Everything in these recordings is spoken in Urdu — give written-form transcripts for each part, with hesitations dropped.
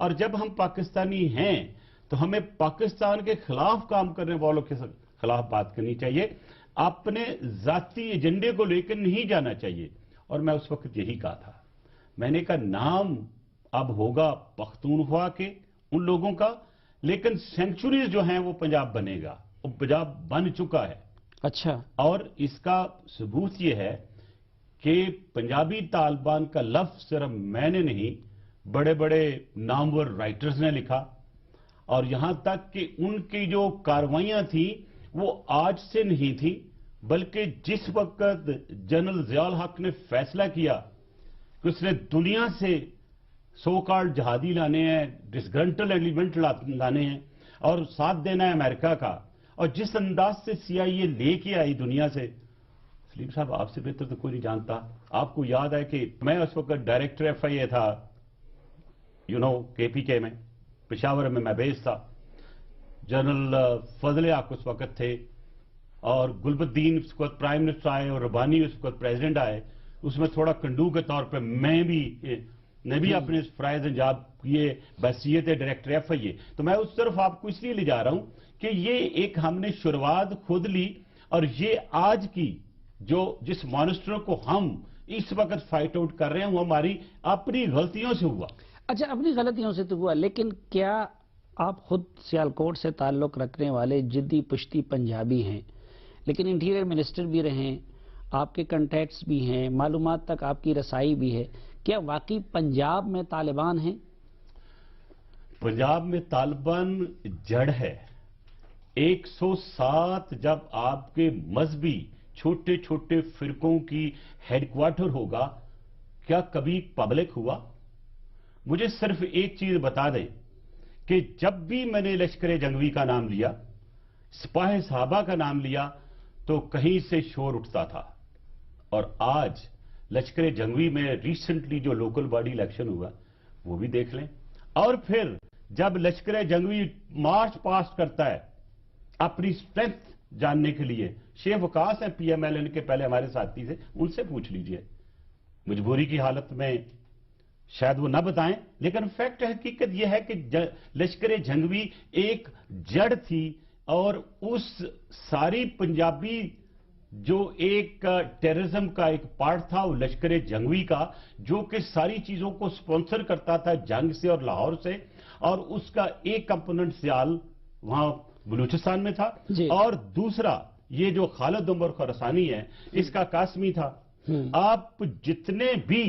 اور جب ہم پاکستانی ہیں تو ہمیں پاکستان کے خلاف کام کرنے والوں کے خلاف بات کرنی چاہیے، اپنے ذاتی ایجنڈے کو لے کر نہیں جانا چاہیے۔ اور میں اس وقت یہی کہا تھا، میں نے کہا نام اب ہوگا پختونخوا کے ان لوگوں کا، لیکن سینکچوریز جو ہیں وہ پنجاب بنے گا، وہ پنجاب بن چکا ہے۔ اچھا، اور اس کا ثبوت یہ ہے کہ پنجابی طالبان کا لفظ صرف میں نے نہیں، بڑے بڑے نامور رائٹرز نے لکھا، اور یہاں تک کہ ان کی جو کاروائیاں تھیں وہ آج سے نہیں تھی، بلکہ جس وقت جنرل ضیاء الحق نے فیصلہ کیا کہ اس نے دنیا سے سو کالڈ جہادی لانے ہیں، ڈسگرنٹل ایلیمنٹ لانے ہیں اور ساتھ دینا ہے امریکہ کا، اور جس انداز سے سی آئی اے لے کے آئی دنیا سے، سلیم صاحب آپ سے بہتر تو کوئی نہیں جانتا۔ آپ کو یاد ہے کہ میں اس وقت ڈائریکٹر ایف آئی اے تھا، کے پی کے میں، پشاور میں بیس تھا، جنرل فضل حق اس وقت تھے، اور گلب الدین اس وقت پرائم منسٹر آئے، اور ربانی اس وقت پریزیڈنٹ آئے۔ اس میں تھوڑا کنڈو کے طور پہ میں بھی اپنے فرائض انجام کیے بحیثیت ڈائریکٹر ایف آئی اے۔ تو میں اس طرف آپ کو اس لیے لے جا رہا ہوں کہ یہ ایک ہم نے شروعات خود لی، اور یہ آج کی جس مانسٹر کو ہم اس وقت فائٹ آؤٹ کر رہے ہیں وہ ہماری اپنی غلطیوں سے ہوا۔ اچھا، اپنی غلطیوں سے تو ہوا، لیکن کیا آپ خود سیالکوٹ سے تعلق رکھنے والے جدی پشتی پنجابی ہیں، لیکن انٹیریئر منسٹر بھی رہیں، آپ کے کنٹیکٹس بھی ہیں، معلومات تک آپ کی رسائی بھی ہے، کیا واقعی پنجاب میں طالبان ہیں؟ پنجاب میں طالبان جڑ ہے۔ 107 جب آپ کے مذہبی چھوٹے چھوٹے فرقوں کی ہیڈ کوارٹر ہوگا، کیا کبھی پبلک ہوا؟ مجھے صرف ایک چیز بتا دیں کہ جب بھی میں نے لشکر جنگوی کا نام لیا، سپاہ صحابہ کا نام لیا، تو کہیں سے شور اٹھتا تھا، اور آج لشکر جنگوی میں ریسنٹلی جو لوکل باڈی الیکشن ہوا وہ بھی دیکھ لیں، اور پھر جب لشکر جنگوی مارچ پاسٹ کرتا ہے اپنی سٹرینتھ جاننے کے لیے، شیخ وقاص ہیں پی ایم ایل این کے پہلے ہمارے ساتھی تھے، ان سے پوچھ لیجئے، مجبوری کی حالت میں شاید وہ نہ بتائیں، لیکن فیکٹ حقیقت یہ ہے کہ لشکر جنگوی ایک جڑ تھی، اور اس ساری پنجابی جو ایک ٹیررزم کا ایک پارٹ تھا وہ لشکر جنگوی کا، جو کہ ساری چیزوں کو سپانسر کرتا تھا جنگ سے اور لاہور سے، اور اس کا ایک کمپوننٹ سیال وہاں بلوچستان میں تھا، اور دوسرا یہ جو خالد عمر خراسانی ہے اس کا قاسمی تھا۔ آپ جتنے بھی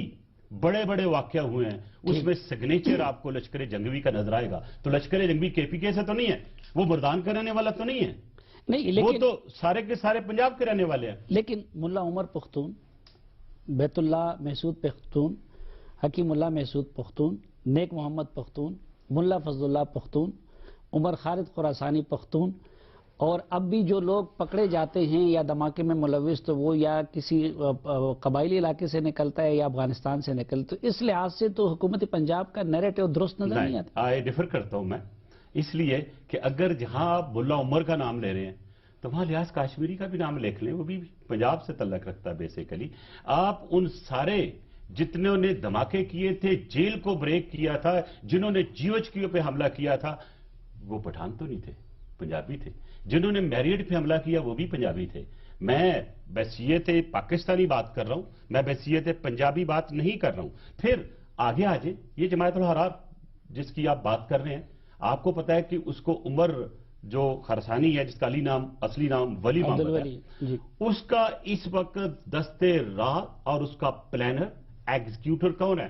بڑے بڑے واقعہ ہوئے ہیں اس میں سگنیچر آپ کو لشکر جنگوی کا نظر آئے گا۔ تو لشکر جنگوی کے پی کے سے تو نہیں ہے، وہ مردان کا رہنے والا تو نہیں ہے، وہ تو سارے کے سارے پنجاب کے رہنے والے ہیں۔ لیکن ملا عمر پختون، بیت اللہ محسود پختون، حکیم اللہ محسود پختون، نیک محمد پختون، ملا فضل اللہ پختون، عمر خالد خراسانی پختون، اور اب بھی جو لوگ پکڑے جاتے ہیں یا دھماکے میں ملوث تو وہ یا کسی قبائلی علاقے سے نکلتا ہے یا افغانستان سے نکلتا، تو اس لحاظ سے تو حکومت پنجاب کا نیریٹو درست نظر نہیں آتا۔ ڈیفر کرتا ہوں میں، اس لیے کہ اگر جہاں آپ ملا عمر کا نام لے رہے ہیں تو وہاں لیاز کاشمیری کا بھی نام لکھ لیں، وہ بھی پنجاب سے تعلق رکھتا ہے بیسیکلی۔ آپ ان سارے جتنے نے دھماکے کیے تھے، جیل کو بریک کیا تھا، جنہوں نے جی ایچ کیو پہ حملہ کیا تھا، وہ پٹھان تو نہیں تھے، پنجابی تھے۔ جنہوں نے میریٹ پہ حملہ کیا وہ بھی پنجابی تھے۔ میں بحیثیت پاکستانی بات کر رہا ہوں، میں بحیثیت پنجابی بات نہیں کر رہا ہوں۔ پھر آگے آ جائیں، یہ جماعت الحرار جس کی آپ بات کر رہے ہیں، آپ کو پتا ہے کہ اس کو عمر جو خراسانی ہے، جس کا اصلی نام ولی محمد ہے، اس کا اس وقت دستے راہ اور اس کا پلانر ایگزیکیوٹر کون ہے؟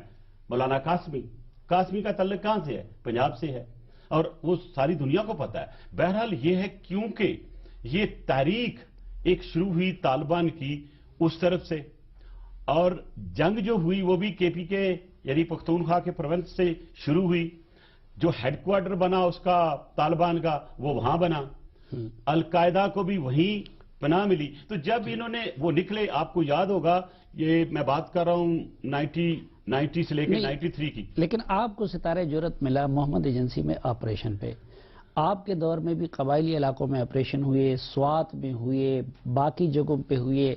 مولانا قاسمی۔ قاسمی کا تعلق کہاں سے ہے؟ پنجاب سے ہے، اور وہ ساری دنیا کو پتا ہے۔ بہرحال یہ ہے کیونکہ یہ تاریخ ایک شروع ہوئی طالبان کی اس طرف سے، اور جنگ جو ہوئی وہ بھی کے پی کے یعنی پختونخوا کے پروونس سے شروع ہوئی، جو ہیڈ کوارٹر بنا اس کا طالبان کا وہ وہاں بنا، القاعدہ کو بھی وہیں پناہ ملی۔ تو جب انہوں نے وہ نکلے، آپ کو یاد ہوگا، یہ میں بات کر رہا ہوں 90 سے لے کے 93 کی۔ لیکن آپ کو ستارہ جرأت ملا محمد ایجنسی میں آپریشن پہ، آپ کے دور میں بھی قبائلی علاقوں میں آپریشن ہوئے، سوات میں ہوئے، باقی جگہوں پہ ہوئے،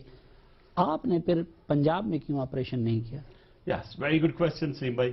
آپ نے پھر پنجاب میں کیوں آپریشن نہیں کیا؟ یس، ویری گڈ کوشچن سلیم بھائی۔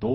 2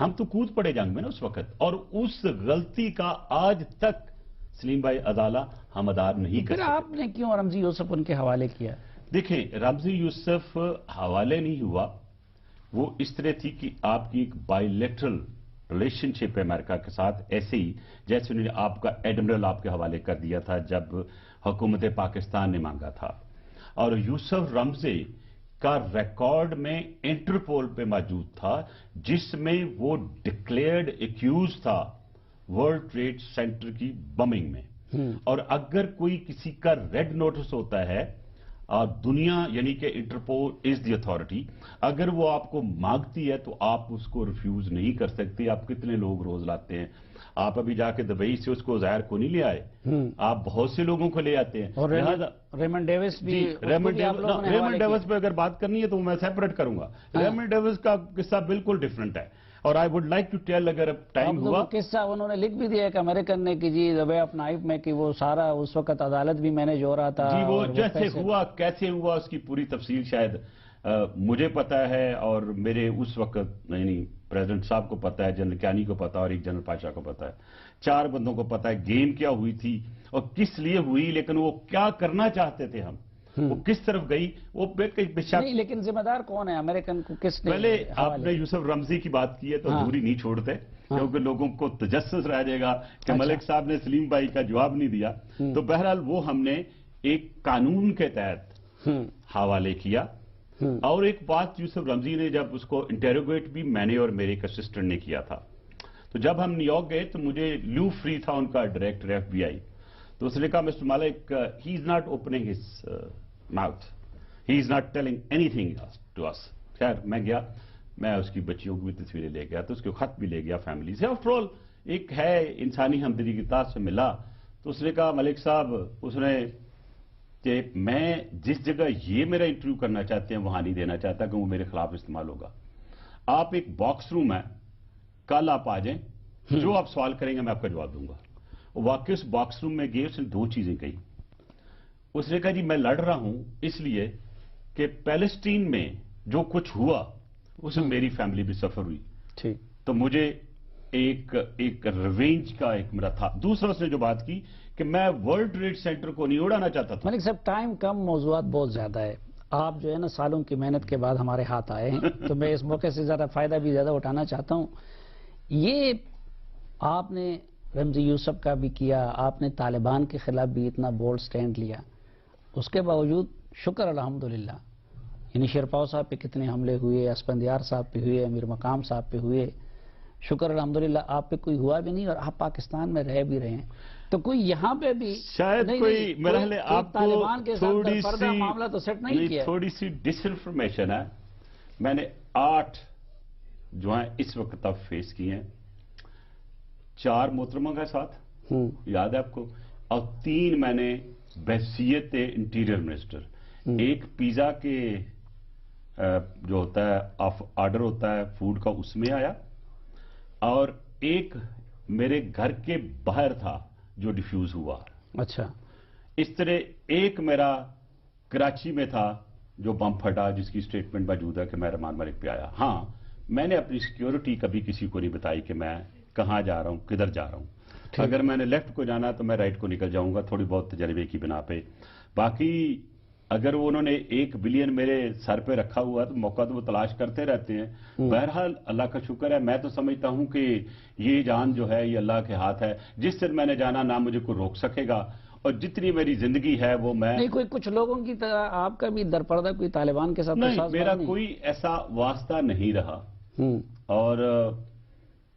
ہم تو کود پڑے جنگ میں نا اس وقت، اور اس غلطی کا آج تک سلیم بھائی ازالہ ہم ادار نہیں کر پھر سکتے۔ آپ نے کیوں رمزی یوسف ان کے حوالے کیا؟ دیکھیں، رمزی یوسف حوالے نہیں ہوا، وہ اس طرح تھی کہ آپ کی ایک بائی لیٹرل ریلیشن شپ ہے امریکہ کے ساتھ، ایسے ہی جیسے انہوں نے آپ کا ایڈمرل آپ کے حوالے کر دیا تھا جب حکومت پاکستان نے مانگا تھا، اور یوسف رمزی کا ریکارڈ میں انٹرپول پہ موجود تھا، جس میں وہ ڈکلیئرڈ ایکیوز تھا ورلڈ ٹریڈ سینٹر کی بمنگ میں، اور اگر کوئی کسی کا ریڈ نوٹس ہوتا ہے، دنیا یعنی کہ انٹرپول از دی اتھارٹی، اگر وہ آپ کو مانگتی ہے تو آپ اس کو ریفیوز نہیں کر سکتے۔ آپ کتنے لوگ روز لاتے ہیں، آپ ابھی جا کے دبئی سے اس کو ظاہر کو نہیں لے آئے، آپ بہت سے لوگوں کو لے آتے ہیں، اور ریمنڈ ڈیوس بھی، ریمنڈ ڈیوس پہ اگر بات کرنی ہے تو میں سیپریٹ کروں گا۔ ریمنڈ ڈیوس کا قصہ بالکل ڈیفرنٹ ہے، اور I would like to tell, اگر ٹائم ہوا قصہ انہوں نے لکھ بھی دیا کہ امریکن نے کہ جی دا وے آف نائف میں کہ وہ سارا اس وقت عدالت بھی مینیج ہو رہا تھا، جی وہ اور جیسے ہوا کیسے ہوا اس کی پوری تفصیل شاید مجھے پتا ہے، اور میرے اس وقت یعنی پریزیڈنٹ صاحب کو پتا ہے، جنرل کیانی کو پتا ہے، اور ایک جنرل پاشا کو پتا ہے، 4 بندوں کو پتا ہے گیم کیا ہوئی تھی اور کس لیے ہوئی، لیکن وہ کیا کرنا چاہتے تھے، ہم وہ کس طرف گئی، وہ بے شک۔ نہیں، لیکن ذمہ دار کون ہے؟ امریکن کو کس نے؟ پہلے آپ نے یوسف رمزی کی بات کی ہے تو دوری نہیں چھوڑتے، کیونکہ لوگوں کو تجسس رہ جائے گا کہ ملک صاحب نے سلیم بھائی کا جواب نہیں دیا، تو بہرحال وہ ہم نے ایک قانون کے تحت حوالے کیا۔ اور ایک بات یوسف رمزی نے جب اس کو انٹیروگیٹ بھی میں نے اور میرے ایک اسسٹنٹ نے کیا تھا، تو جب ہم نیو یارک گئے تو مجھے لیو فری تھا ان کا ڈائریکٹر ایف بی آئی، تو اس نے کہا mister Malik he is not opening his mouth, he is not telling anything to us. خیر میں گیا، میں اس کی بچیوں کی بھی تصویریں لے گیا، تو اس کے خط بھی لے گیا فیملی سے، آفٹر آل ایک ہے انسانی ہمدردی کی تاج سے ملا۔ تو اس نے کہا ملک صاحب، اس نے کہ میں جس جگہ یہ میرا انٹرویو کرنا چاہتے ہیں وہاں نہیں دینا چاہتا کہ وہ میرے خلاف استعمال ہوگا، آپ ایک باکس روم ہے، کل آپ آ جائیں، جو آپ سوال کریں گے میں آپ کا جواب دوں گا۔ واقعی اس باکس روم میں گئے، اس نے 2 چیزیں کہی، اس نے کہا جی میں لڑ رہا ہوں اس لیے کہ پیلسٹین میں جو کچھ ہوا اس میں میری فیملی بھی سفر ہوئی، تو مجھے ایک ریونج کا ایک میرا تھا۔ دوسرا اس نے جو بات کی کہ میں ورلڈ ٹریڈ سینٹر کو نہیں اڑانا چاہتا تھا۔ ملک صاحب ٹائم کم، موضوعات بہت زیادہ ہے، آپ جو ہے نا سالوں کی محنت کے بعد ہمارے ہاتھ آئے ہیں، تو میں اس موقع سے زیادہ فائدہ بھی زیادہ اٹھانا چاہتا ہوں۔ یہ آپ نے رمزی یوسف کا بھی کیا، آپ نے طالبان کے خلاف بھی اتنا بولڈ سٹینڈ لیا، اس کے باوجود شکر الحمدللہ، یعنی شیرپاؤ صاحب پہ کتنے حملے ہوئے، اسفندیار صاحب پہ ہوئے، امیر مقام صاحب پہ ہوئے، شکر الحمدللہ آپ پہ کوئی ہوا بھی نہیں، اور آپ پاکستان میں رہ بھی رہے ہیں، تو کوئی یہاں پہ بھی شاید کوئی میرا خیال ہے آپ کو طالبان کے ساتھ پردہ معاملہ تو سیٹ نہیں کیا۔ تھوڑی سی ڈس انفارمیشن ہے، میں نے 8 جو ہیں اس وقت تک فیس کی ہیں، 4 محترمہ کے ساتھ یاد ہے آپ کو، اور 3 میں نے بحیثیت انٹیریئر منسٹر، ایک پیزا کے جو ہوتا ہے آرڈر ہوتا ہے فوڈ کا اس میں آیا، اور ایک میرے گھر کے باہر تھا جو ڈیفیوز ہوا۔ اچھا، اس طرح ایک میرا کراچی میں تھا جو بم پھٹا، جس کی سٹیٹمنٹ موجود ہے کہ میں رحمان ملک پہ آیا۔ ہاں میں نے اپنی سیکیورٹی کبھی کسی کو نہیں بتائی کہ میں کہاں جا رہا ہوں، کدھر جا رہا ہوں، اگر میں نے لیفٹ کو جانا تو میں رائٹ کو نکل جاؤں گا، تھوڑی بہت تجربے کی بنا پہ۔ باقی اگر انہوں نے 1 بلین میرے سر پہ رکھا ہوا ہے تو موقع تو وہ تلاش کرتے رہتے ہیں۔ بہرحال اللہ کا شکر ہے، میں تو سمجھتا ہوں کہ یہ جان جو ہے یہ اللہ کے ہاتھ ہے، جس سے میں نے جانا نہ مجھے کوئی روک سکے گا، اور جتنی میری زندگی ہے وہ میں نہیں کوئی کچھ لوگوں کی طرح آپ کا بھی درپردہ کوئی طالبان کے ساتھ نہیں، میرا کوئی ایسا واسطہ نہیں رہا، اور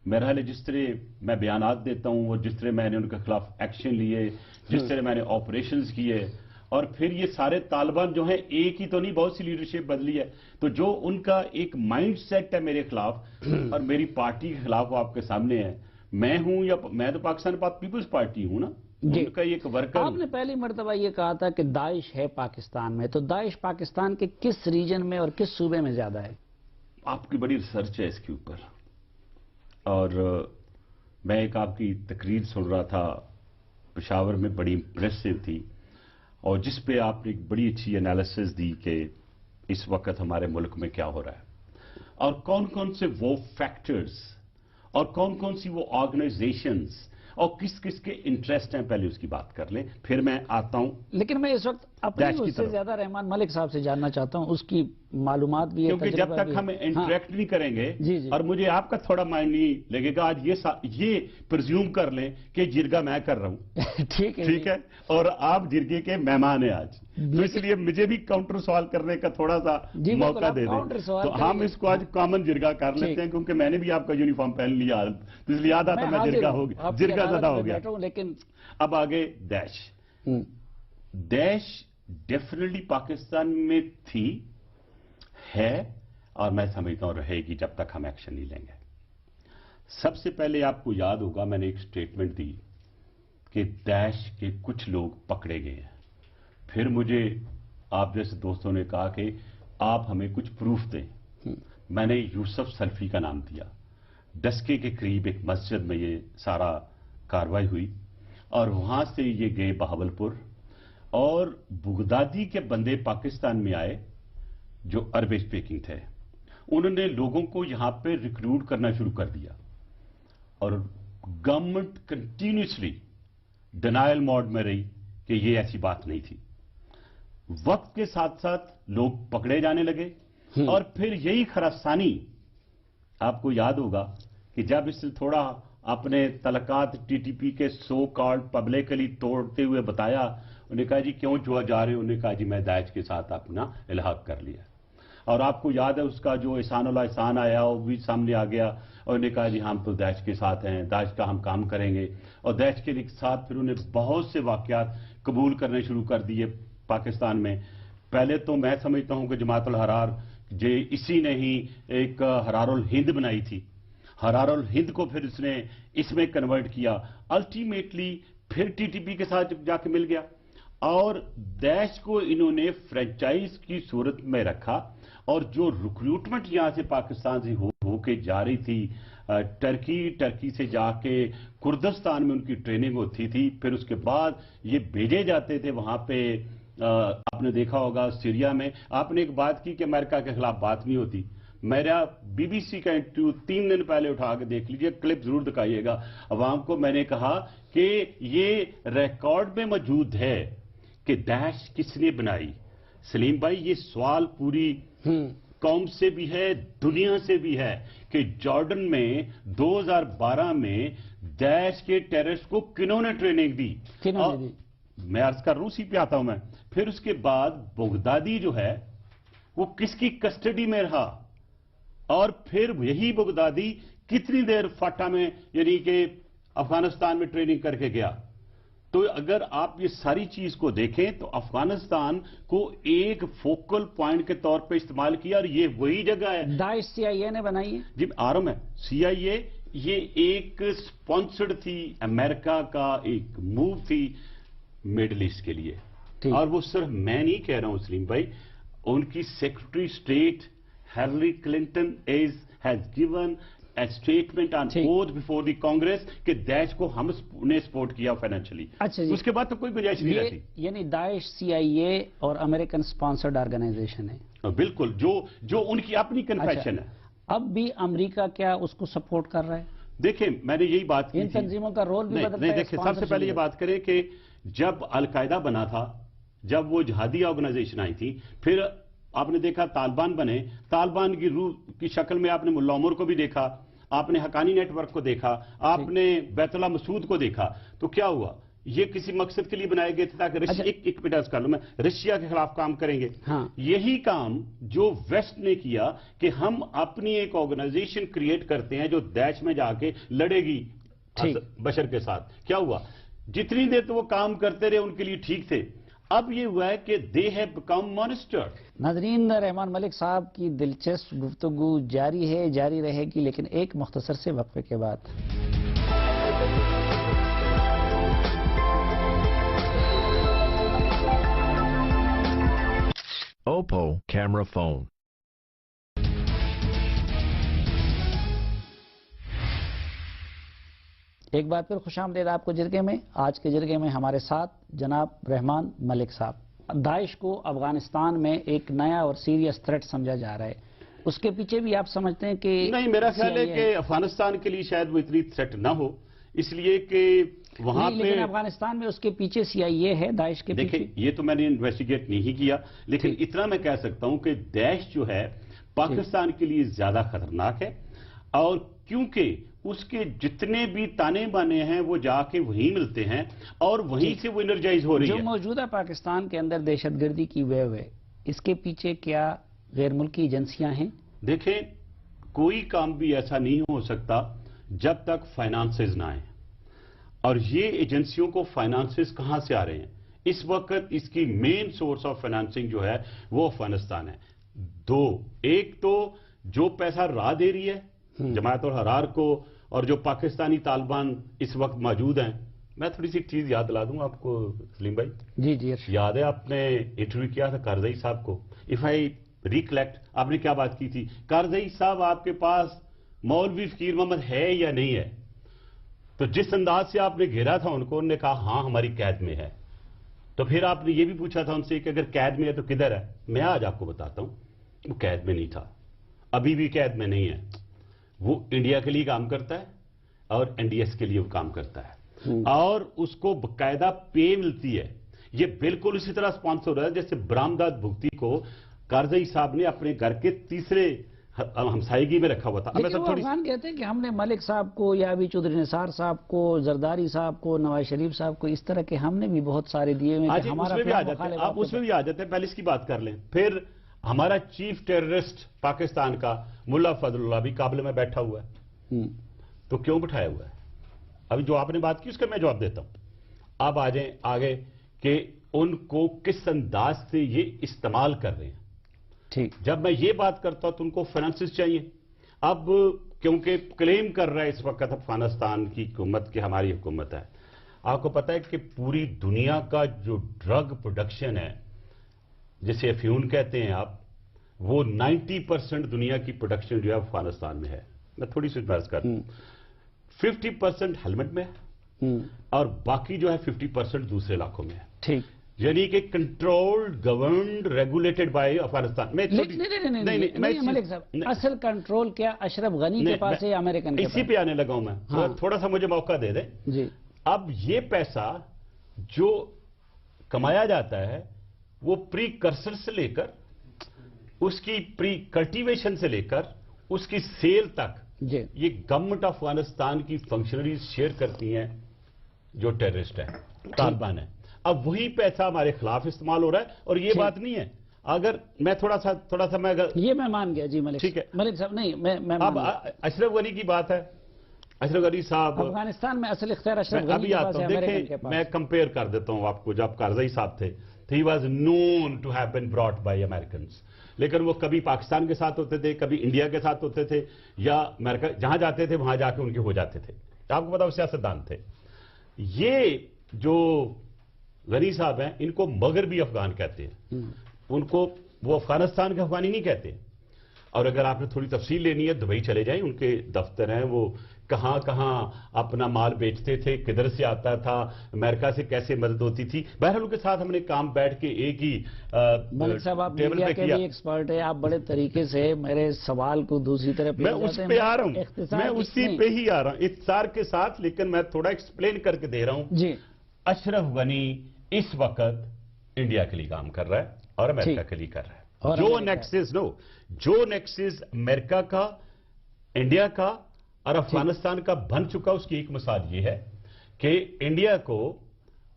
میرا حال جس طرح میں بیانات دیتا ہوں، اور جس طرح میں نے ان کے خلاف ایکشن لیے، جس طرح میں نے آپریشنز کیے، اور پھر یہ سارے طالبان جو ہیں ایک ہی تو نہیں، بہت سی لیڈرشپ بدلی ہے، تو جو ان کا ایک مائنڈ سیٹ ہے میرے خلاف اور میری پارٹی کے خلاف وہ آپ کے سامنے ہے۔ میں ہوں یا میں تو پاکستان پیپلز پارٹی ہوں نا، ان کا ایک ورکر۔ آپ نے پہلی مرتبہ یہ کہا تھا کہ داعش ہے پاکستان میں، تو داعش پاکستان کے کس ریجن میں اور کس صوبے میں زیادہ ہے؟ آپ کی بڑی ریسرچ ہے اس کے اوپر، اور میں ایک آپ کی تقریر سن رہا تھا پشاور میں، بڑی امپریسو تھی، اور جس پہ آپ نے ایک بڑی اچھی انالیسس دی کہ اس وقت ہمارے ملک میں کیا ہو رہا ہے، اور کون کون سے وہ فیکٹرز اور کون کون سی وہ آرگنائزیشنز اور کس کس کے انٹرسٹ ہیں، پہلے اس کی بات کر لیں، پھر میں آتا ہوں. لیکن میں اس وقت اپنی دیش کی اس سے طرف. زیادہ رحمان ملک صاحب سے جاننا چاہتا ہوں، اس کی معلومات بھی ہے، کیونکہ جب تجربہ تک بھی ہم ہے. انٹریکٹ نہیں کریں گے جی جی. اور مجھے آپ کا تھوڑا مائنڈ نہیں لگے گا. آج یہ پرزیوم کر لیں کہ جرگہ میں کر رہا ہوں، ٹھیک ہے ٹھیک ہے، اور آپ جرگے کے مہمان ہیں آج، تو اس لیے مجھے بھی کاؤنٹر سوال کرنے کا تھوڑا سا جی بالکل، موقع آپ دے کاؤنٹر دیں. سوال تو کریں ہم گے. اس کو آج کامن جرگہ کر ٹھیک. لیتے ہیں، کیونکہ میں نے بھی آپ کا یونیفارم پہن لیا، تو اس لیے یاد آتا میں حاضر جرگہ ہوں، ہو گیا، آپ کی جرگہ عدالت زدہ میں ہو گیا. بیٹھا ہوں، لیکن اب آگے دیش. دیش ڈیفینیٹلی پاکستان میں تھی، ہے، اور میں سمجھتا ہوں رہے گی جب تک ہم ایکشن نہیں لیں گے. سب سے پہلے آپ کو یاد ہوگا میں نے ایک سٹیٹمنٹ دی کہ دیش کے کچھ لوگ پکڑے گئے ہیں. پھر مجھے آپ جیسے دوستوں نے کہا کہ آپ ہمیں کچھ پروف دیں. میں نے یوسف سلفی کا نام دیا. ڈسکے کے قریب ایک مسجد میں یہ سارا کاروائی ہوئی اور وہاں سے یہ گئے بہاولپور، اور بغدادی کے بندے پاکستان میں آئے جو عربی اسپیکنگ تھے. انہوں نے لوگوں کو یہاں پہ ریکروٹ کرنا شروع کر دیا، اور گورنمنٹ کنٹینیوسلی ڈینائل موڈ میں رہی کہ یہ ایسی بات نہیں تھی. وقت کے ساتھ ساتھ لوگ پکڑے جانے لگے، اور پھر یہی خراسانی آپ کو یاد ہوگا کہ جب اس سے تھوڑا اپنے تعلقات ٹی ٹی پی کے سو کالڈ پبلکلی توڑتے ہوئے بتایا، انہوں نے کہا جی کیوں جا رہے ہو؟ انہوں نے کہا جی میں داعش کے ساتھ اپنا الحاق کر لیا. اور آپ کو یاد ہے اس کا جو احسان اللہ احسان آیا وہ بھی سامنے آ گیا، اور انہوں نے کہا جی ہم تو داعش کے ساتھ ہیں، داعش کا ہم کام کریں گے. اور داعش کے ساتھ پھر انہیں بہت سے واقعات قبول کرنے شروع کر دیے پاکستان میں. پہلے تو میں سمجھتا ہوں کہ جماعت الحرار اسی نے ہی ایک حرار الہند بنائی تھی. حرار الہند کو پھر اس نے اس میں کنورٹ کیا. الٹیمیٹلی پھر ٹی ٹی پی کے ساتھ جا کے مل گیا، اور داعش کو انہوں نے فرنچائز کی صورت میں رکھا. اور جو ریکروٹمنٹ یہاں سے پاکستان سے ہو کے جا رہی تھی ٹرکی سے جا کے کردستان میں ان کی ٹریننگ ہوتی تھی، پھر اس کے بعد یہ بھیجے جاتے تھے وہاں پہ. آپ نے دیکھا ہوگا سیریا میں. آپ نے ایک بات کی کہ امریکہ کے خلاف بات نہیں ہوتی. میرا بی بی سی کا انٹرویو 3 دن پہلے اٹھا کے دیکھ لیجئے، کلپ ضرور دکھائیے گا عوام کو. میں نے کہا کہ یہ ریکارڈ میں موجود ہے کہ داعش کس نے بنائی. سلیم بھائی یہ سوال پوری قوم سے بھی ہے، دنیا سے بھی ہے، کہ جارڈن میں 2012 میں داعش کے ٹیررسٹ کو کنہوں نے ٹریننگ دی. میں عرض کر رہا ہوں، اسی پہ آتا ہوں میں. پھر اس کے بعد بغدادی جو ہے وہ کس کی کسٹڈی میں رہا، اور پھر یہی بغدادی کتنی دیر فاٹا میں یعنی کہ افغانستان میں ٹریننگ کر کے گیا. تو اگر آپ یہ ساری چیز کو دیکھیں تو افغانستان کو ایک فوکل پوائنٹ کے طور پہ استعمال کیا، اور یہ وہی جگہ ہے. داعش سی آئی اے نے بنائی ہے جی آرم ہے. سی آئی اے یہ ایک سپانسرڈ تھی، امریکہ کا ایک موو تھی میڈل ایسٹ کے لیے. اور وہ صرف میں نہیں کہہ رہا ہوں سلیم بھائی، ان کی secretary state Hillary Clinton has given a statement on oath before the Congress کہ داعش کو ہم نے سپورٹ کیا فائنینشلی. اچھا جی. اس کے بعد تو کوئی گنجائش نہیں رہتی. یعنی داعش سی آئی اے اور امریکن سپانسرڈ آرگنائزیشن ہے. بالکل، جو ان کی اپنی کنفیشن ہے. اب بھی امریکہ کیا اس کو سپورٹ کر رہا ہے؟ دیکھیں میں نے یہی بات کی ان تنظیموں کا رول بھی بدلتا ہے. دیکھیں سب سے پہلے یہ بات کریں کہ جب القاعدہ بنا تھا، جب وہ جہادی آرگنائزیشن آئی تھی، پھر آپ نے دیکھا طالبان بنے. طالبان کی روح کی شکل میں آپ نے ملا عمر کو بھی دیکھا، آپ نے حقانی نیٹ ورک کو دیکھا، آپ نے بیت اللہ مسعود کو دیکھا. تو کیا ہوا؟ یہ کسی مقصد کے لیے بنائے گئے تھے تاکہ ایک منٹ کر لوں میں، رشیا کے خلاف کام کریں گے. یہی کام جو ویسٹ نے کیا کہ ہم اپنی ایک آرگنائزیشن کریٹ کرتے ہیں جو داعش میں جا کے لڑے گی بشر کے ساتھ. کیا ہوا؟ جتنی دیر تو وہ کام کرتے رہے ان کے لیے ٹھیک تھے. اب یہ ہوا ہے کہ دے ہیو بیکم مانسٹر. ناظرین، رحمان ملک صاحب کی دلچسپ گفتگو جاری ہے، جاری رہے گی، لیکن ایک مختصر سے وقفے کے بعد. Oppo camera phone. ایک بار پھر خوش آمدید آپ کو جرگے میں. آج کے جرگے میں ہمارے ساتھ جناب رحمان ملک صاحب. داعش کو افغانستان میں ایک نیا اور سیریس تھریٹ سمجھا جا رہا ہے. اس کے پیچھے بھی آپ سمجھتے ہیں کہ نہیں، میرا خیال ہے کہ افغانستان کے لیے شاید وہ اتنی تھریٹ نہ ہو، اس لیے کہ وہاں پہ لیکن افغانستان میں اس کے پیچھے CIA ہے، داعش کے پیچھے. دیکھیں یہ تو میں نے انویسٹیگیٹ نہیں کیا، لیکن اتنا میں کہہ سکتا ہوں کہ داعش جو ہے پاکستان کے لیے زیادہ خطرناک ہے، اور کیونکہ اس کے جتنے بھی تانے بانے ہیں وہ جا کے وہیں ملتے ہیں اور وہیں سے وہ انرجائز ہو رہی جو ہے. موجودہ پاکستان کے اندر دہشت گردی کی ویو ہے، اس کے پیچھے کیا غیر ملکی ایجنسیاں ہیں؟ دیکھیں کوئی کام بھی ایسا نہیں ہو سکتا جب تک فائنانسز نہ آئیں، اور یہ ایجنسیوں کو فائنانسز کہاں سے آ رہے ہیں؟ اس وقت اس کی مین سورس آف فائنانسنگ جو ہے وہ افغانستان ہے. دو، ایک تو جو پیسہ راہ دے رہی ہے جماعت الحرار کو، اور جو پاکستانی طالبان اس وقت موجود ہیں. میں تھوڑی سی چیز یاد دلا دوں آپ کو سلیم بھائی. جی یاد ہے آپ نے انٹرویو کیا تھا کارزئی صاحب کو، اف آئی ریکلیکٹ، آپ نے کیا بات کی تھی؟ کارزئی صاحب آپ کے پاس مولوی فقیر محمد ہے یا نہیں ہے؟ تو جس انداز سے آپ نے گھیرا تھا ان کو، انہوں نے کہا ہاں ہماری قید میں ہے. تو پھر آپ نے یہ بھی پوچھا تھا ان سے کہ اگر قید میں ہے تو کدھر ہے؟ میں آج آپ کو بتاتا ہوں، وہ قید میں نہیں تھا، ابھی بھی قید میں نہیں ہے. وہ انڈیا کے لیے کام کرتا ہے اور NDS کے لیے وہ کام کرتا ہے، اور اس کو باقاعدہ پے ملتی ہے. یہ بالکل اسی طرح سپانسر ہو رہا ہے جیسے برامداد بھگتی کو کارزئی صاحب نے اپنے گھر کے تیسرے ہمسائیگی میں رکھا ہوا تھا. لیکن وہ افغان کہتے ہیں کہ ہم نے ملک صاحب کو یا ابھی چودھری نثار صاحب کو، زرداری صاحب کو، نواز شریف صاحب کو، اس طرح کے ہم نے بھی بہت سارے دیے ہوئے ہیں کہ ہمارا آپ اس میں بھی آ جاتے ہیں. پہلے اس کی بات کر لیں. پھر ہمارا چیف ٹیررسٹ پاکستان کا ملا فضل اللہ بھی کابل میں بیٹھا ہوا ہے، تو کیوں بٹھایا ہوا ہے؟ ابھی جو آپ نے بات کی اس کا میں جواب دیتا ہوں. اب آ جائیں آگے کہ ان کو کس انداز سے یہ استعمال کر رہے ہیں. ٹھیک، جب میں یہ بات کرتا ہوں تو ان کو فائنانسز چاہیے. اب کیونکہ کلیم کر رہا ہے اس وقت افغانستان کی حکومت کہ ہماری حکومت ہے. آپ کو پتا ہے کہ پوری دنیا کا جو ڈرگ پروڈکشن ہے، جسے افیون کہتے ہیں آپ، وہ 90% دنیا کی پروڈکشن جو ہے افغانستان میں ہے. میں تھوڑی سی بحث کرتا ہوں. 50% ہیلمٹ میں ہے اور باقی جو ہے 50% دوسرے علاقوں میں ہے. ٹھیک، یعنی کہ controlled, governed, regulated by Afghanistan. نہیں ملک صاحب، اصل کنٹرول کیا اشرف غنی کے پاس ہے یا امریکن کے پاس؟ اسی پہ آنے لگا ہوں میں، تھوڑا سا مجھے موقع دے دیں. جی، اب یہ پیسہ جو کمایا جاتا ہے وہ پری کرسر سے لے کر، اس کی پری کلٹیویشن سے لے کر اس کی سیل تک، جی، یہ گورنمنٹ افغانستان کی فنکشنریز شیئر کرتی ہیں جو ٹیررسٹ ہیں، طالبان ہیں. اب وہی پیسہ ہمارے خلاف استعمال ہو رہا ہے، اور یہ بات نہیں ہے. اگر میں تھوڑا سا میں اگر یہ میں مان گیا. جی ملک، ٹھیک ہے ملک صاحب، نہیں میں اب اشرف غنی کی بات ہے. اشرف غنی صاحب افغانستان میں اصل اختیار اشرف غنی ابھی کے آتا پاس ہے، ہوں. امریکن کے دیکھیں پاس. میں کمپیئر کر دیتا ہوں آپ کو. جب کارزئی صاحب تھے he was known to have been brought by Americans, لیکن وہ کبھی پاکستان کے ساتھ ہوتے تھے، کبھی انڈیا کے ساتھ ہوتے تھے، یا امریکہ جہاں جاتے تھے وہاں جا کے ان کے ہو جاتے تھے. آپ کو پتا وہ سیاستدان تھے. یہ جو غنی صاحب ہیں ان کو مغربی افغان کہتے ہیں. ان کو وہ افغانستان کے افغانی نہیں کہتے. اور اگر آپ نے تھوڑی تفصیل لینی ہے دبئی چلے جائیں، ان کے دفتر ہیں، وہ کہاں کہاں اپنا مال بیچتے تھے، کدھر سے آتا تھا، امریکہ سے کیسے مدد ہوتی تھی. بہرحال ان کے ساتھ ہم نے کام بیٹھ کے ایک ہی ملک صاحب آپ ٹیبل میڈیا پہ کے کیا. بھی ایکسپرٹ ہیں، آپ بڑے طریقے سے میرے سوال کو دوسری طرف میں اس پہ آ رہا ہوں، میں اسی پہ ہی آ رہا ہوں اختصار کے ساتھ، لیکن میں تھوڑا ایکسپلین کر کے دے رہا ہوں. جی، اشرف غنی اس وقت انڈیا کے لیے کام کر رہا ہے اور امریکہ کے لیے کر رہا ہے. جو نیکسس امریکہ کا، انڈیا کا اور افغانستان کا بن چکا، اس کی ایک مثال یہ ہے کہ انڈیا کو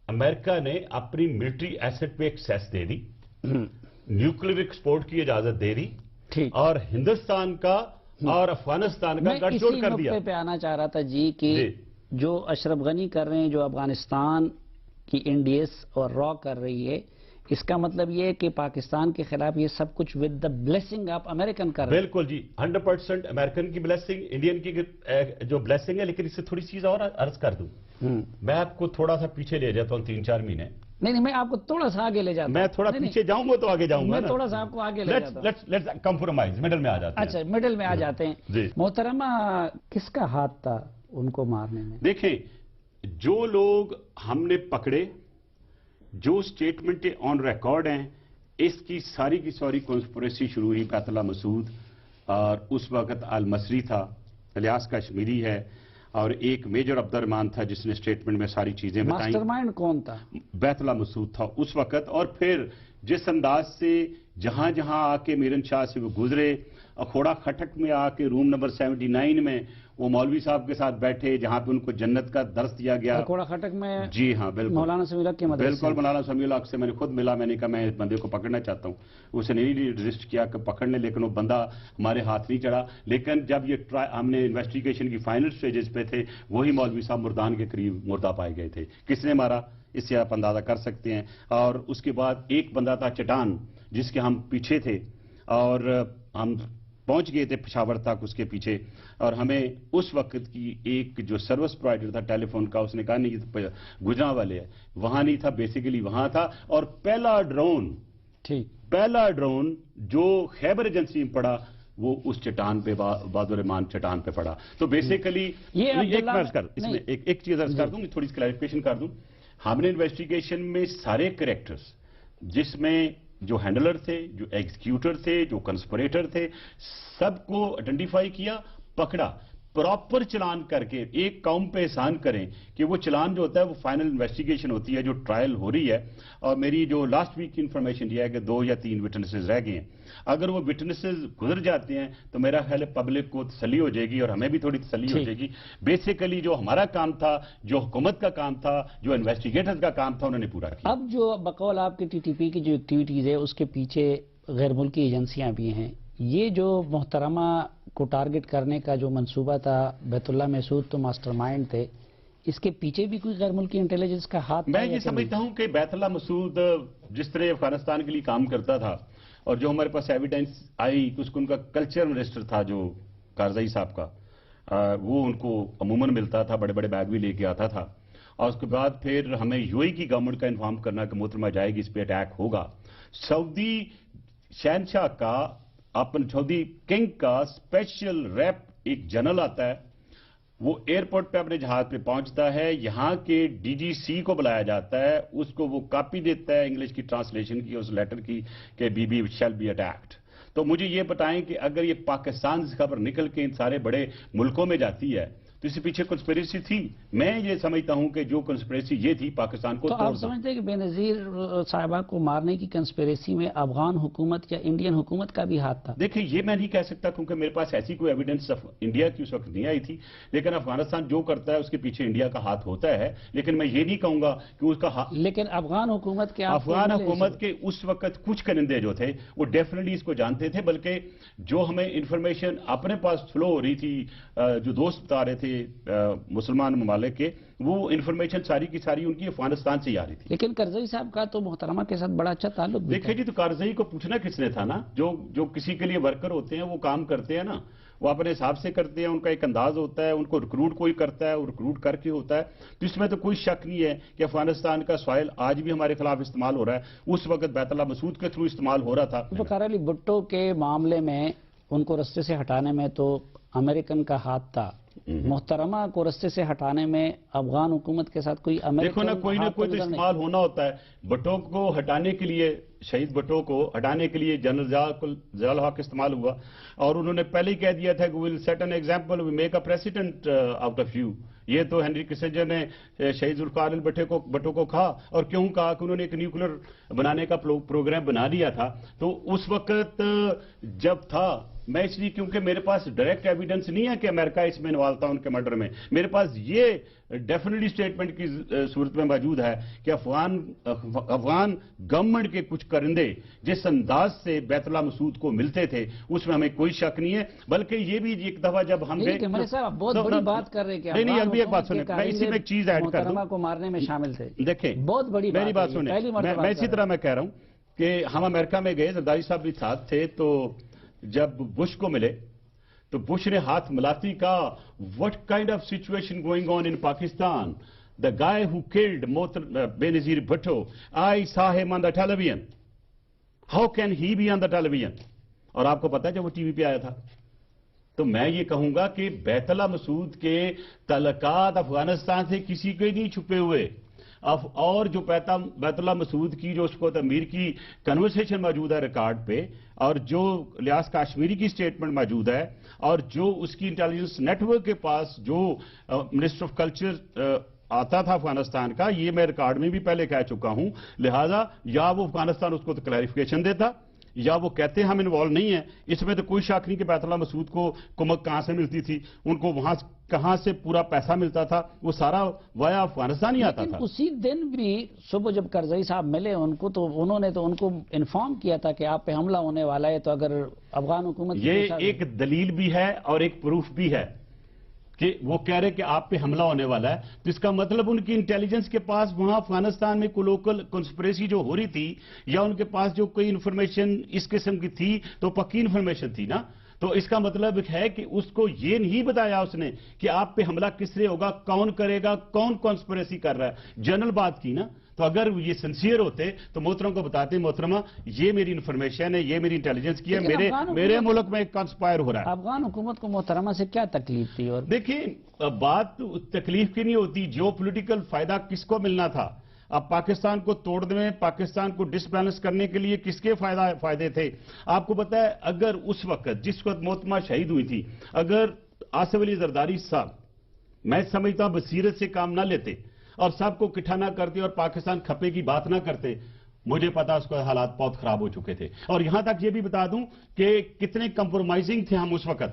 امریکہ نے اپنی ملٹری ایسٹ پہ ایکسیس دے دی، نیوکلیر ایکسپورٹ کی اجازت دے دی، اور ہندوستان کا اور افغانستان کا گٹھ جوڑ کر دیا. میں اسی نقطے پہ آنا چاہ رہا تھا جی کہ جو اشرف غنی کر رہے ہیں، جو افغانستان کی NDS اور را کر رہی ہے، اس کا مطلب یہ ہے کہ پاکستان کے خلاف یہ سب کچھ with the blessing of American کر رہے ہیں. بالکل جی، 100% امریکن کی بلیسنگ، انڈین کی جو بلیسنگ ہے. لیکن اس سے تھوڑی چیز اور عرض کر دوں، میں آپ کو تھوڑا سا پیچھے لے جاتا ہوں 3-4 مہینے. نہیں میں آپ کو تھوڑا سا آگے لے جاتا ہوں. میں تھوڑا پیچھے جاؤں گا تو آگے جاؤں گا، میں تھوڑا سا آپ کو آگے لے جاتا ہوں. لیٹس کمپرومائز، مڈل میں آ جاتے ہیں. اچھا، مڈل میں آ جاتے ہیں. جی محترمہ، کس کا ہاتھ تھا ان کو مارنے میں؟ دیکھیں، جو لوگ ہم نے پکڑے، جو اسٹیٹمنٹیں آن ریکارڈ ہیں، اس کی ساری کنسپریسی شروع ہوئی بیت اللہ مسعود اور اس وقت المصری تھا, الیاس کشمیری ہے, اور ایک میجر عبد الرحمان تھا جس نے اسٹیٹمنٹ میں ساری چیزیں بتائیں. ماسٹر مائنڈ کون تھا؟ بیت اللہ مسعود تھا اس وقت. اور پھر جس انداز سے جہاں جہاں آ کے میرن شاہ سے وہ گزرے, اکھوڑا کھٹک میں آ کے روم نمبر 79 میں وہ مولوی صاحب کے ساتھ بیٹھے جہاں پہ ان کو جنت کا درس دیا گیا. اکھوڑا کھٹک میں جی ہاں بالکل, مولانا سمیع الحق کے مدرسے. بالکل مولانا سمیع الحق سے میں نے خود ملا. میں نے کہا میں اس بندے کو پکڑنا چاہتا ہوں. اسے نہیں رجسٹ کیا کہ پکڑ لیں, لیکن وہ بندہ ہمارے ہاتھ نہیں چڑھا. لیکن جب یہ ہم نے انویسٹیگیشن کی فائنل سٹیجز پہ تھے, وہی مولوی صاحب مردان کے قریب مردہ پائے گئے تھے. کس نے مارا اس سے آپ اندازہ کر سکتے ہیں. اور اس کے بعد ایک بندہ تھا چٹان جس کے ہم پیچھے تھے, اور ہم پہنچ گئے تھے پشاور تک اس کے پیچھے, اور ہمیں اس وقت کی ایک جو سروس پرووائڈر تھا ٹیلی فون کا, اس نے کہا نہیں یہ تو گجرا والے ہے. وہاں نہیں تھا, بیسیکلی وہاں تھا. اور پہلا ڈرون جو خیبر ایجنسی میں پڑا وہ اس چٹان پہ, بہادر الرحمان چٹان پہ پڑا. تو بیسیکلی اس میں ایک چیز عرض کر دوں, تھوڑی سی کلیریفیکیشن کر دوں. ہم نے انویسٹیگیشن میں سارے کریکٹرز, جس میں جو ہینڈلر تھے, جو ایگزیکیوٹر تھے, جو کنسپریٹر تھے, سب کو آئیڈینٹیفائی کیا, پکڑا. پراپر چلان کر کے ایک قوم پہ احسان کریں کہ وہ چلان جو ہوتا ہے وہ فائنل انویسٹیگیشن ہوتی ہے, جو ٹرائل ہو رہی ہے. اور میری جو لاسٹ ویک کی انفارمیشن یہ ہے کہ 2 یا 3 وٹنسز رہ گئے ہیں. اگر وہ وٹنسز گزر جاتے ہیں تو میرا خیال ہے پبلک کو تسلی ہو جائے گی اور ہمیں بھی تھوڑی تسلی ہو جائے گی. بیسیکلی جو ہمارا کام تھا, جو حکومت کا کام تھا, جو انویسٹیگیٹرز کا کام تھا, انہوں نے پورا کیا. اب جو بقول آپ کے ٹی ٹی پی کی جو ایکٹیویٹیز ہے اس کے پیچھے غیر ملکی ایجنسیاں بھی ہیں. یہ جو محترمہ کو ٹارگٹ کرنے کا جو منصوبہ تھا, بیت اللہ مسعود تو ماسٹر مائنڈ تھے, اس کے پیچھے بھی کوئی غیر ملکی انٹیلیجنس کا ہاتھ تھا؟ میں یہ سمجھتا ہوں کہ بیت اللہ مسعود جس طرح افغانستان کے لیے کام کرتا تھا, اور جو ہمارے پاس ایویڈنس آئی کہ اس کو ان کا کلچر منسٹر تھا جو کارزئی صاحب کا, وہ ان کو عموماً ملتا تھا, بڑے بڑے بیگ بھی لے کے آتا تھا. اور اس کے بعد پھر ہمیں یو اے کی گورنمنٹ کا انفارم کرنا کہ محترمہ جائے گی, اس پہ اٹیک ہوگا. سعودی شہنشاہ کا, اپن سعودی کنگ کا اسپیشل ریپ ایک جنرل آتا ہے, وہ ایئرپورٹ پہ اپنے جہاز پہ پہنچتا ہے, یہاں کے ڈی جی سی کو بلایا جاتا ہے, اس کو وہ کاپی دیتا ہے انگلش کی ٹرانسلیشن کی اس لیٹر کی کہ بی شیل بی اٹیکڈ. تو مجھے یہ بتائیں کہ اگر یہ پاکستان سے خبر نکل کے ان سارے بڑے ملکوں میں جاتی ہے تو اس سے پیچھے کنسپریسی تھی. میں یہ سمجھتا ہوں کہ جو کنسپریسی یہ تھی پاکستان کو تو توڑ آپ سمجھتے ہیں کہ بے نظیر صاحبہ کو مارنے کی کنسپریسی میں افغان حکومت یا انڈین حکومت کا بھی ہاتھ تھا؟ دیکھیں یہ میں نہیں کہہ سکتا کیونکہ میرے پاس ایسی کوئی ایویڈنس انڈیا کی اس وقت نہیں آئی تھی, لیکن افغانستان جو کرتا ہے اس کے پیچھے انڈیا کا ہاتھ ہوتا ہے. لیکن میں یہ نہیں کہوں گا کہ اس کا ہاتھ, لیکن افغان حکومت کے افغان حکومت کے اس وقت کچھ کرندے جو تھے وہ ڈیفینیٹلی اس کو جانتے تھے, بلکہ جو ہمیں انفارمیشن اپنے پاس فلو ہو رہی تھی, جو دوست بتا رہے تھے مسلمان ممالک کے, وہ انفارمیشن ساری کی ساری ان کی افغانستان سے ہی آ رہی تھی. لیکن کرزئی صاحب کا تو محترمہ کے ساتھ بڑا اچھا تعلق بھی دیکھیں جی, تو کرزئی کو پوچھنا کس نے تھا نا, جو کسی کے لیے ورکر ہوتے ہیں وہ کام کرتے ہیں نا, وہ اپنے حساب سے کرتے ہیں, ان کا ایک انداز ہوتا ہے, ان کو ریکروٹ کوئی کرتا ہے, وہ ریکروٹ کر کے ہوتا ہے. تو اس میں تو کوئی شک نہیں ہے کہ افغانستان کا سوائل آج بھی ہمارے خلاف استعمال ہو رہا ہے, اس وقت بیت اللہ مسعود کے تھرو استعمال ہو رہا تھا. ذوالفقار علی بھٹو کے معاملے میں ان کو رستے سے ہٹانے میں تو امریکن کا ہاتھ تھا, محترمہ کو رستے سے ہٹانے میں افغان حکومت کے ساتھ کوئی دیکھو نا, کوئی نہ کوئی تو استعمال ہونا ہوتا ہے. بھٹو کو ہٹانے کے لیے, شہید بھٹو کو ہٹانے کے لیے جنرل ضیاء الحق استعمال ہوا, اور انہوں نے پہلے ہی کہہ دیا تھا کہ we will set an example, we make a president out of you. یہ تو ہنری کسنجر نے شہید ذوالفقار علی بھٹو کو کہا, اور کیوں کہا کہ انہوں نے ایک نیوکلر بنانے کا پروگرام بنا دیا تھا. تو اس وقت جب تھا, میں اس لیے کیونکہ میرے پاس ڈائریکٹ ایویڈنس نہیں ہے کہ امریکہ اس میں انوالو تھا ان کے مرڈر میں, میرے پاس یہ ڈیفینیٹلی اسٹیٹمنٹ کی صورت میں موجود ہے کہ افغان گورنمنٹ کے کچھ کرندے جس انداز سے بیت اللہ مسعود کو ملتے تھے اس میں ہمیں کوئی شک نہیں ہے. بلکہ یہ بھی ایک دفعہ جب ہم بہت بڑی بات کر رہے کہ نہیں, ابھی ایک بات سنیں, میں اسی میں ایک چیز ایڈ کر دوں, کو مارنے میں شامل تھے. دیکھیں بہت بڑی میری بات سنیں, میں اسی طرح میں کہہ رہا ہوں کہ ہم امریکہ میں گئے, زرداری صاحب بھی ساتھ تھے, تو جب بش کو ملے تو بش نے ہاتھ ملاتی کہا, what kind of situation going on in Pakistan? The guy who killed Benazir Bhutto, I saw him on the television. How can he be on the television? اور آپ کو پتا ہے جب وہ ٹی وی پہ آیا تھا. تو میں یہ کہوں گا کہ بیت اللہ مسعود کے تعلقات افغانستان سے کسی کے نہیں چھپے ہوئے. اور جو بیت اللہ مسعود کی جو اس کو امیر کی کنورسیشن موجود ہے ریکارڈ پہ، اور جو لیاس کاشمیری کی سٹیٹمنٹ موجود ہے، اور جو اس کی انٹیلیجنس نیٹ ورک کے پاس جو منسٹر آف کلچر آتا تھا افغانستان کا، یہ میں ریکارڈ میں بھی پہلے کہہ چکا ہوں، لہذا یا وہ افغانستان اس کو کلیریفیکیشن دیتا یا وہ کہتے ہیں ہم انوالو نہیں ہیں۔ اس میں تو کوئی شک نہیں کہ بیت اللہ مسعود کو کمک کہاں سے ملتی تھی، ان کو وہاں کہاں سے پورا پیسہ ملتا تھا، وہ سارا وایا افغانستان ہی آتا تھا۔ اسی دن بھی صبح جب کرزئی صاحب ملے ان کو، تو انہوں نے تو ان کو انفارم کیا تھا کہ آپ پہ حملہ ہونے والا ہے، تو اگر افغان حکومت یہ ایک دلیل بھی ہے اور ایک پروف بھی ہے کہ وہ کہہ رہے کہ آپ پہ حملہ ہونے والا ہے، تو اس کا مطلب ان کی انٹیلیجنس کے پاس وہاں افغانستان میں کوئی لوکل کنسپریسی جو ہو رہی تھی، یا ان کے پاس جو کوئی انفارمیشن اس قسم کی تھی تو پکی انفارمیشن تھی نا۔ تو اس کا مطلب ہے کہ اس کو یہ نہیں بتایا اس نے کہ آپ پہ حملہ کس سے ہوگا، کون کرے گا، کون کنسپریسی کر رہا ہے، جنرل بات کی نا۔ تو اگر یہ سنسیئر ہوتے تو محترم کو بتاتے، محترمہ یہ میری انفارمیشن ہے، یہ میری انٹیلیجنس کی ہے، میرے ملک میں ایک کنسپائر ہو رہا ہے۔ افغان حکومت کو محترمہ سے کیا تکلیف تھی؟ اور دیکھیں بات تکلیف کی نہیں ہوتی، جو پولیٹیکل فائدہ کس کو ملنا تھا۔ اب پاکستان کو توڑنے میں، پاکستان کو ڈس بیلنس کرنے کے لیے کس کے فائدے تھے؟ آپ کو پتا ہے اگر اس وقت جس وقت محترمہ شہید ہوئی تھی، اگر آصف علی زرداری صاحب، میں سمجھتا ہوں بصیرت سے کام نہ لیتے اور سب کو اکٹھا نہ کرتے اور پاکستان کھپے کی بات نہ کرتے، مجھے پتا اس کو حالات بہت خراب ہو چکے تھے۔ اور یہاں تک یہ بھی بتا دوں کہ کتنے کمپرومائزنگ تھے ہم اس وقت۔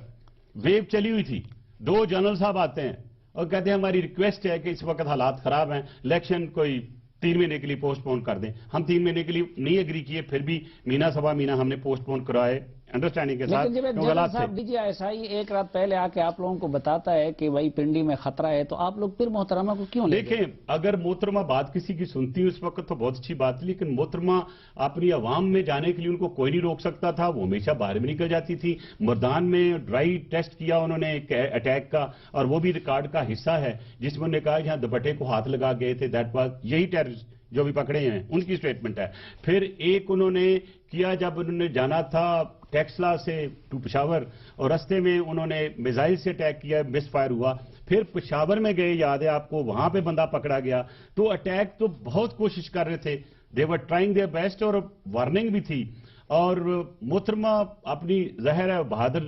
ویو چلی ہوئی تھی، دو جنرل صاحب آتے ہیں اور کہتے ہیں ہماری ریکویسٹ ہے کہ اس وقت حالات خراب ہیں، الیکشن کوئی 3 مہینے کے لیے پوسٹ پون کر دیں۔ ہم 3 مہینے کے لیے نہیں اگری کیے، پھر بھی مہینہ سوا مہینہ ہم نے پوسٹ پون کرائے انڈرسٹینڈنگ کے ساتھ۔ لیکن جب جنرل صاحب ڈی جی ایس آئی ایک رات پہلے آ کے آپ لوگوں کو بتاتا ہے کہ بھائی پنڈی میں خطرہ ہے، تو آپ لوگ پھر محترمہ کو کیوں لے گئے؟ دیکھیں اگر محترمہ بات کسی کی سنتی اس وقت تو بہت اچھی بات، لیکن محترمہ اپنی عوام میں جانے کے لیے ان کو کوئی نہیں روک سکتا تھا، وہ ہمیشہ باہر میں نکل جاتی تھی۔ مردان میں ڈرائی ٹیسٹ کیا انہوں نے اٹیک کا، اور وہ بھی ریکارڈ کا حصہ ہے، جس میں انہوں نے کہا جہاں دوپٹے کو ہاتھ لگا گئے تھے، دیٹ واز یہی ٹیررسٹ جو بھی پکڑے ہیں ان کی سٹیٹمنٹ ہے۔ پھر ایک انہوں نے کیا جب انہوں نے جانا تھا ٹیکسلا سے ٹو پشاور، اور رستے میں انہوں نے میزائل سے اٹیک کیا، مس فائر ہوا۔ پھر پشاور میں گئے، یاد ہے آپ کو، وہاں پہ بندہ پکڑا گیا۔ تو اٹیک تو بہت کوشش کر رہے تھے، دے ور ٹرائنگ دیئر بیسٹ، اور وارننگ بھی تھی۔ اور محترمہ اپنی ظاہر ہے بہادر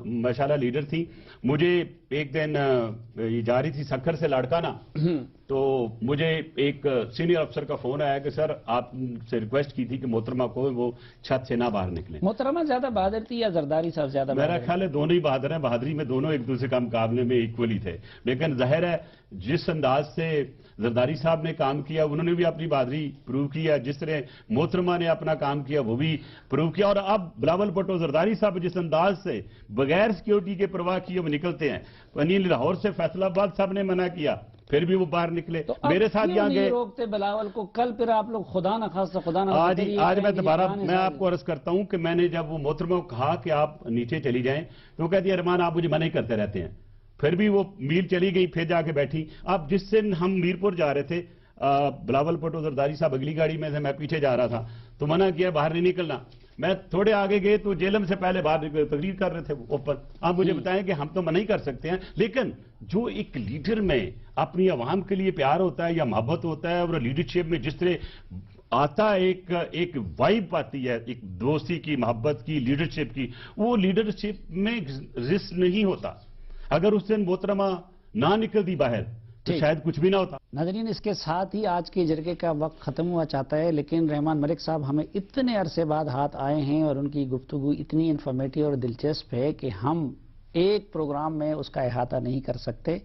ماشاءاللہ لیڈر تھی۔ مجھے ایک دن یہ جا رہی تھی سکھر سے لاڑکانہ، تو مجھے ایک سینئر افسر کا فون آیا کہ سر آپ سے ریکویسٹ کی تھی کہ محترمہ کو وہ چھت سے نہ باہر نکلیں۔ محترمہ زیادہ بہادر تھی یا زرداری صاحب زیادہ بہادر؟ میرا خیال ہے دونوں ہی بہادر ہیں، بہادری میں دونوں ایک دوسرے کا مقابلے میں ایکولی تھے، لیکن ظاہر ہے جس انداز سے زرداری صاحب نے کام کیا انہوں نے بھی اپنی بہادری پروو کیا، جس طرح محترمہ نے اپنا کام کیا وہ بھی پروو کیا۔ اور اب بلاول بھٹو زرداری صاحب جس انداز سے بغیر سیکیورٹی کے پرواہ کیے وہ نکلتے ہیں، انیل لاہور سے فیصل آباد صاحب نے منع کیا پھر بھی وہ باہر نکلے، میرے ساتھ یہاں گئے۔ روکتے بلاول کو؟ کل پھر آپ لوگ خدا نہ خاصہ خدا نہ آج میں دوبارہ میں آپ کو عرض کرتا ہوں کہ میں نے جب وہ محترمہ کو کہا کہ آپ نیچے چلی جائیں تو وہ کہتی ہے ارمان آپ مجھے منع ہی کرتے رہتے ہیں، پھر بھی وہ میل چلی گئی، پھر جا کے بیٹھی۔ اب جس دن ہم میرپور جا رہے تھے، بلاول بھٹو زرداری صاحب اگلی گاڑی میں سے، میں پیچھے جا رہا تھا، تو منع کیا باہر نہیں نکلنا۔ میں تھوڑے آگے گئے تو جیلم سے پہلے باہر تقریر کر رہے تھے اوپر۔ آپ مجھے بتائیں کہ ہم تو منع ہی کر سکتے ہیں، لیکن جو ایک لیڈر میں اپنی عوام کے لیے پیار ہوتا ہے یا محبت ہوتا ہے، اور لیڈرشپ میں جس طرح آتا ہے ایک وائب آتی ہے، ایک دوستی کی، محبت کی، لیڈرشپ کی، وہ لیڈرشپ میں رسک نہیں ہوتا۔ اگر اس دن محترمہ نہ نکلتی باہر تو شاید کچھ بھی نہ ہوتا۔ ناظرین اس کے ساتھ ہی آج کے جرگے کا وقت ختم ہوا چاہتا ہے، لیکن رحمان ملک صاحب ہمیں اتنے عرصے بعد ہاتھ آئے ہیں اور ان کی گفتگو اتنی انفارمیٹیو اور دلچسپ ہے کہ ہم ایک پروگرام میں اس کا احاطہ نہیں کر سکتے،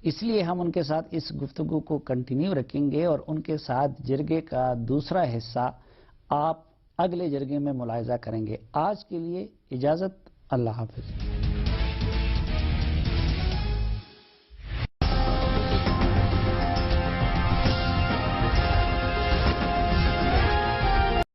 اس لیے ہم ان کے ساتھ اس گفتگو کو کنٹینیو رکھیں گے اور ان کے ساتھ جرگے کا دوسرا حصہ آپ اگلے جرگے میں ملاحظہ کریں گے۔ آج کے لیے اجازت، اللہ حافظ۔